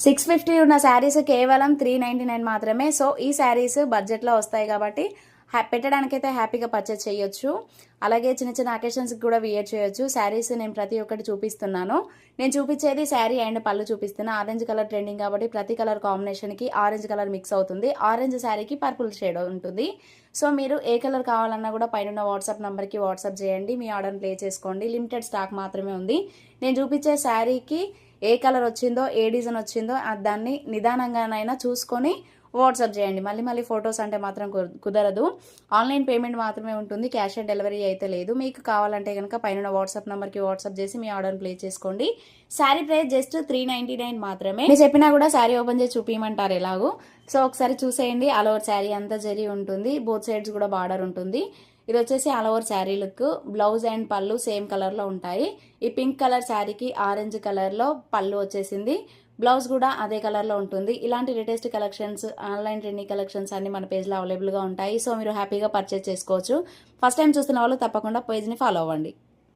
650 ఉన్న శారీస్ కేవలం 399 మాత్రమే. సో ఈ శారీస్ బడ్జెట్లో వస్తాయి కాబట్టి పెట్టడానికైతే హ్యాపీగా పర్చేస్ చేయొచ్చు. అలాగే చిన్న చిన్న అకేషన్స్కి కూడా వియర్ చేయొచ్చు. శారీస్ నేను ప్రతి ఒక్కటి చూపిస్తున్నాను. నేను చూపించేది శారీ అండ్ పళ్ళు చూపిస్తున్నా. ఆరెంజ్ కలర్ ట్రెండింగ్ కాబట్టి ప్రతి కలర్ కాంబినేషన్కి ఆరెంజ్ కలర్ మిక్స్ అవుతుంది. ఆరెంజ్ శారీకి పర్పుల్ షేడ్ ఉంటుంది. సో మీరు ఏ కలర్ కావాలన్నా కూడా పైన వాట్సాప్ నెంబర్కి వాట్సాప్ చేయండి. మీ ఆర్డర్ని ప్లే చేసుకోండి. లిమిటెడ్ స్టాక్ మాత్రమే ఉంది. నేను చూపించే శారీకి ఏ కలర్ వచ్చిందో ఏ డిజైన్ వచ్చిందో దాన్ని నిదానంగానైనా చూసుకొని వాట్సాప్ చేయండి. మళ్ళీ ఫొటోస్ అంటే మాత్రం కుదరదు. ఆన్లైన్ పేమెంట్ మాత్రమే ఉంటుంది. క్యాష్ ఆన్ డెలివరీ అయితే లేదు. మీకు కావాలంటే కనుక పైన వాట్సాప్ నెంబర్కి వాట్సాప్ చేసి మీ ఆర్డర్ని ప్లేస్ చేసుకోండి. శారీ ప్రైస్ జస్ట్ 399 మాత్రమే. నేను చెప్పినా కూడా శారీ ఓపెన్ చేసి చూపించమంటారు ఎలాగో. సో ఒకసారి చూసేయండి. ఆల్ ఓవర్ శారీ అంతా జరీ ఉంటుంది. బోత్ సైడ్స్ కూడా బార్డర్ ఉంటుంది. ఇది వచ్చేసి all over sari look. Blouse and పళ్ళు సేమ్ కలర్లో ఉంటాయి. ఈ పింక్ కలర్ శారీకి ఆరెంజ్ కలర్లో పళ్ళు వచ్చేసింది. బ్లౌజ్ కూడా అదే కలర్లో ఉంటుంది. ఇలాంటి latest collections, online trending collections అన్ని మన పేజ్లో అవైలబుల్గా ఉంటాయి. సో మీరు హ్యాపీగా పర్చేస్ చేసుకోవచ్చు. ఫస్ట్ టైం చూస్తున్న వాళ్ళు తప్పకుండా పేజ్ని ఫాలో అవ్వండి.